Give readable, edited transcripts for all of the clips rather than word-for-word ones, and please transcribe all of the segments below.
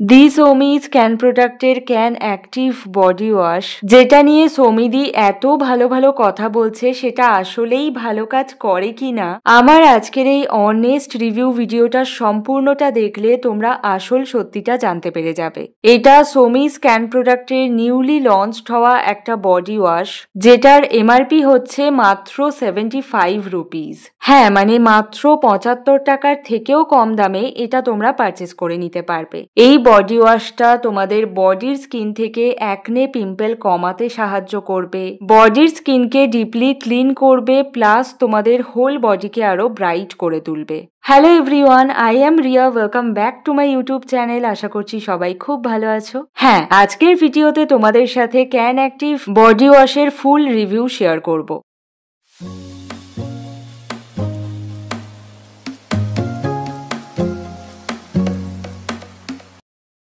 দি Soumi scan প্রোডাক্টের can active body wash, যেটা নিয়ে সৌমিদি এত ভালো ভালো কথা বলছে সেটা আসলেই ভালো কাজ করে কিনা আমার আজকের এই অনেস্ট রিভিউ ভিডিওটা সম্পূর্ণটা দেখলে তোমরা আসল সত্যিটা জানতে পেরে যাবে। এটা সৌমি স্ক্যান প্রোডাক্টের নিউলি লঞ্চড হওয়া একটা বডি ওয়াশ, যেটার এমআরপি হচ্ছে মাত্র 75 রুপিস। হ্যাঁ, মানে মাত্র 75 টাকার থেকেও কম দামে এটা তোমরা পারচেস করে নিতে পারবে। এই বডি ওয়াশটা তোমাদের বডির স্কিন থেকে অ্যাকনে পিম্পল কমাতে সাহায্য করবে, বডির স্কিনকে ডিপলি ক্লিন করবে, প্লাস তোমাদের হোল বডিকে আরো ব্রাইট করে তুলবে। Hello everyone, I am Riya, welcome back to my YouTube channel. আশা করছি সবাই খুব ভালো আছো। হ্যাঁ, আজকের ভিডিওতে তোমাদের সাথে ক্যান অ্যাক্টিভ বডি ওয়াশের ফুল রিভিউ শেয়ার করব।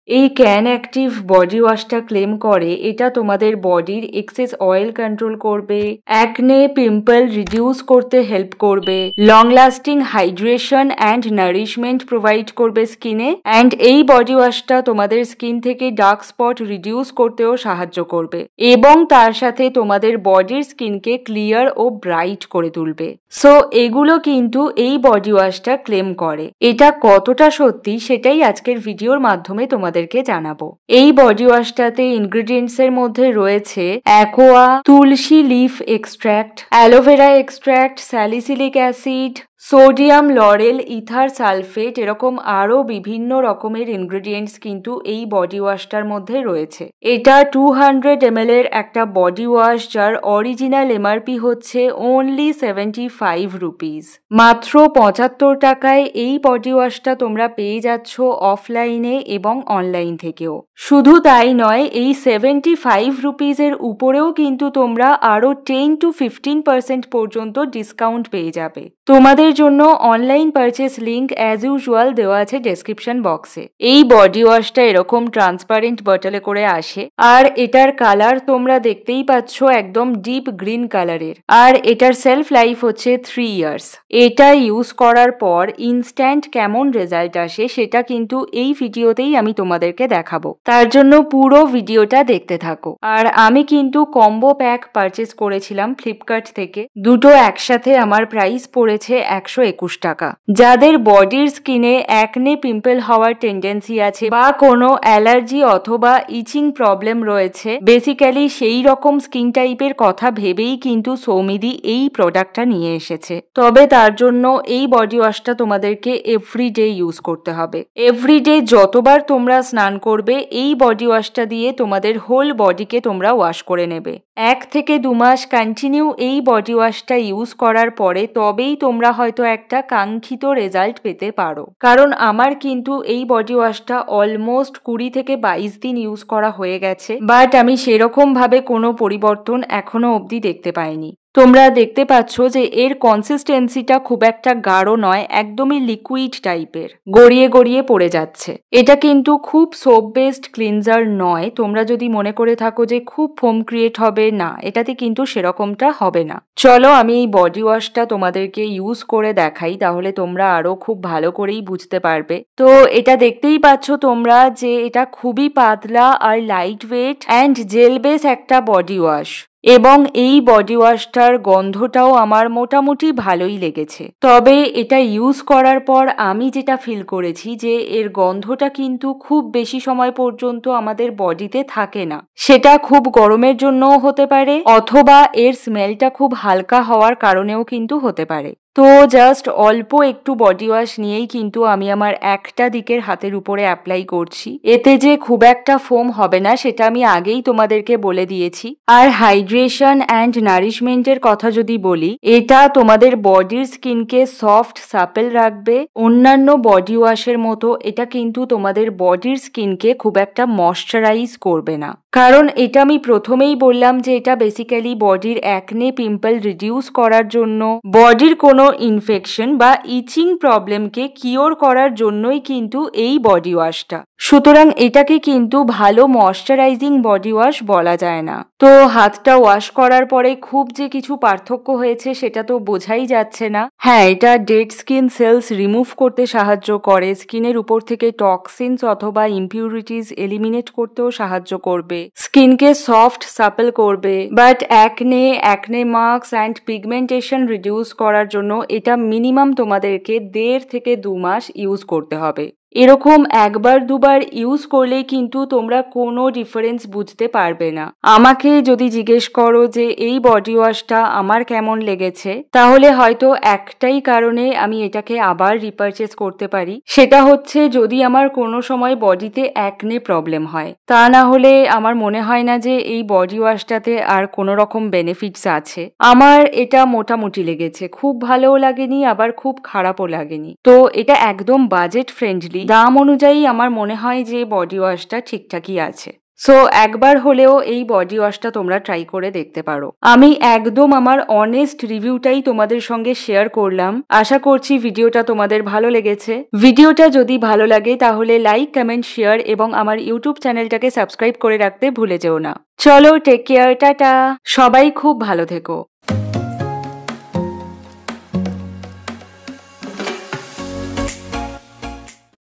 এই ক্যান অ্যাক্টিভ বডি ওয়াশটা ক্লেম করে এটা তোমাদের বডির এক্সেস অয়েল কন্ট্রোল করবে, অ্যাকনে পিম্পল রিডিউস করতে হেল্প করবে, long lasting hydration and nourishment provide করবে স্কিনে, অ্যান্ড এই বডি ওয়াশটা তোমাদের স্কিন থেকে ডার্ক স্পট রিডিউস করতেও সাহায্য করবে এবং তার সাথে তোমাদের বডির স্কিনকে ক্লিয়ার ও ব্রাইট করে তুলবে। সো এগুলো কিন্তু এই বডি ওয়াশটা ক্লেম করে। এটা কতটা সত্যি সেটাই আজকের ভিডিওর মাধ্যমে তোমাদেরকে জানাবো। এই বডি ওয়াশটাতে ইনগ্রেডিয়েন্টস এর মধ্যে রয়েছে aqua, tulsi leaf extract, aloe vera extract, salicylic acid, sodium laureth ether sulphate, এরকম আরো বিভিন্ন রকমের ইনগ্রেডিয়েন্টস কিন্তু এই বডি ওয়াশটার মধ্যে রয়েছে। এটা 200 ml এর একটা বডি ওয়াশ, যার অরিজিনাল এমআরপি হচ্ছে অনলি 75 রুপিস। মাত্র 75 টাকায় এই বডি ওয়াশটা তোমরা পেয়ে যাচ্ছ অফলাইনে এবং অনলাইন থেকেও। শুধু তাই নয়, এই 75 রুপিসের উপরেও কিন্তু তোমরা আরো 10 to 15% পর্যন্ত ডিসকাউন্ট পেয়ে যাবে। তোমাদের জন্য online purchase link as usual দেওয়া আছে ডেসক্রিপশন বক্সে। এই বডি ওয়াশটা এরকম ট্রান্সপারেন্ট বটলে করে আসে, আর এটার কালার তোমরা দেখতেই পাচ্ছ একদম ডিপ গ্রিন কালারের, আর এটার সেলফ লাইফ হচ্ছে 3 ইয়ার্স। এটা ইউজ করার পর ইনস্ট্যান্ট কেমন রেজাল্ট আসে সেটা কিন্তু এই ভিডিওতেই আমি তোমাদেরকে দেখাবো, তার জন্য পুরো ভিডিওটা দেখতে থাকো। আর আমি কিন্তু কম্বো প্যাক পারচেস করেছিলাম ফ্লিপকার্ট থেকে, দুটো একসাথে আমার প্রাইস পড়েছে 121 টাকা। যাদের বডির স্কিনে অ্যাকনে পিম্পল হওয়ার টেন্ডেন্সি আছে বা কোনো অ্যালার্জি অথবা ইচিং প্রবলেম রয়েছে, বেসিক্যালি সেই রকম স্কিন টাইপের কথা ভেবেই কিন্তু সৌমিদি এই প্রোডাক্টটা নিয়ে এসেছে। তবে তার জন্য এই বডি ওয়াশটা তোমাদেরকে এভরিডে ইউজ করতে হবে। এভরিডে যতবার তোমরা স্নান করবে এই বডি ওয়াশটা দিয়ে তোমাদের হোল বডিকে তোমরা ওয়াশ করে নেবে। 1 থেকে 2 মাস কন্টিনিউ এই বডি ওয়াশটা ইউজ করার পরে তবেই তোমরা হয়তো একটা কাঙ্ক্ষিত রেজাল্ট পেতে পারো। কারণ আমার কিন্তু এই বডি ওয়াশটা অলমোস্ট 20 থেকে 22 দিন ইউজ করা হয়ে গেছে, বাট আমি সেরকম ভাবে কোনো পরিবর্তন এখনো অবধি দেখতে পাইনি। তোমরা দেখতে পাচ্ছ যে এর কনসিস্টেন্সিটা খুব একটা গাঢ় নয়, একদমই লিকুইড টাইপের, গড়িয়ে গড়িয়ে পড়ে যাচ্ছে। এটা কিন্তু খুব সোপ বেসড ক্লিনজার নয়। তোমরা যদি মনে করে থাকো যে খুব ফোম ক্রিয়েট হবে, না, এটাতে কিন্তু সেরকমটা হবে না। চলো আমি এই বডি ওয়াশটা তোমাদেরকে ইউজ করে দেখাই, তাহলে তোমরা আরো খুব ভালো করেই বুঝতে পারবে। তো এটা দেখতেই পাচ্ছ তোমরা যে এটা খুবই পাতলা আর lightweight and gel base একটা বডি ওয়াশ, এবং এই বডি ওয়াশটার গন্ধটাও আমার মোটামুটি ভালোই লেগেছে। তবে এটা ইউজ করার পর আমি যেটা ফিল করেছি যে এর গন্ধটা কিন্তু খুব বেশি সময় পর্যন্ত আমাদের বডিতে থাকে না। সেটা খুব গরমের জন্যও হতে পারে, অথবা এর স্মেলটা খুব হালকা হওয়ার কারণেও কিন্তু হতে পারে। তো জাস্ট অল্প একটু বডি ওয়াশ নিয়েই কিন্তু আমি আমার একটা দিকের হাতের উপরে অ্যাপ্লাই করছি। এতে যে খুব একটা ফোম হবে না সেটা আমি আগেই তোমাদেরকে বলে দিয়েছি। আর হাইড্রেশন অ্যান্ড নারিশমেন্টের কথা যদি বলি, এটা তোমাদের বডির স্কিনকে সফট সাপেল রাখবে। অন্যান্য বডি ওয়াশের মতো এটা কিন্তু তোমাদের বডির স্কিনকে খুব একটা ময়শ্চারাইজ করবে না, কারণ এটা আমি প্রথমেই বললাম যে এটা বেসিক্যালি বডির অ্যাকনে পিম্পল রিডিউস করার জন্য, বডির কোনো কোনো ইনফেকশন বা ইচিং প্রবলেমকে কিওর করার জন্যই কিন্তু এই বডি ওয়াশটা। সুতরাং এটাকে কিন্তু ভালো ময়শ্চারাইজিং বডি ওয়াশ বলা যায় না। তো হাতটা ওয়াশ করার পরে খুব যে কিছু পার্থক্য হয়েছে সেটা তো বোঝাই যাচ্ছে না। হ্যাঁ, এটা ডেড স্কিন সেলস রিমুভ করতে সাহায্য করে, স্কিনের উপর থেকে টক্সিনস অথবা ইমপিউরিটিজ এলিমিনেট করতেও সাহায্য করবে, স্কিনকে সফট সাপল করবে। But acne marks and pigmentation reduce করার জন্য এটা মিনিমাম তোমাদেরকে 1.5 থেকে 2 মাস ইউজ করতে হবে। এরকম একবার দুবার ইউজ করলেই কিন্তু তোমরা কোনো ডিফারেন্স বুঝতে পারবে না। আমাকে যদি জিজ্ঞেস করো যে এই বডি ওয়াশটা আমার কেমন লেগেছে, তাহলে হয়তো একটাই কারণে আমি এটাকে আবার রিপারচেস করতে পারি, সেটা হচ্ছে যদি আমার কোনো সময় বডিতে অ্যাকনে প্রবলেম হয়। তা না হলে আমার মনে হয় না যে এই বডি ওয়াশটাতে আর কোনো রকম বেনিফিটস আছে। আমার এটা মোটামুটি লেগেছে, খুব ভালোও লাগেনি আবার খুব খারাপও লাগেনি। তো এটা একদম বাজেট ফ্রেন্ডলি, দাম অনুযায়ী আমার মনে হয় যে বডি ওয়াশটা ঠিকঠাকই আছে। সো একবার হলেও এই বডি ওয়াশটা তোমরা ট্রাই করে দেখতে পারো। আমি একদম আমার অনেস্ট রিভিউটাই তোমাদের সঙ্গে শেয়ার করলাম। আশা করছি ভিডিওটা তোমাদের ভালো লেগেছে। ভিডিওটা যদি ভালো লাগে তাহলে লাইক, কমেন্ট, শেয়ার এবং আমার ইউটিউব চ্যানেলটাকে সাবস্ক্রাইব করে রাখতে ভুলে যেও না। চলো, টেক কেয়ার, টাটা। সবাই খুব ভালো থেকো।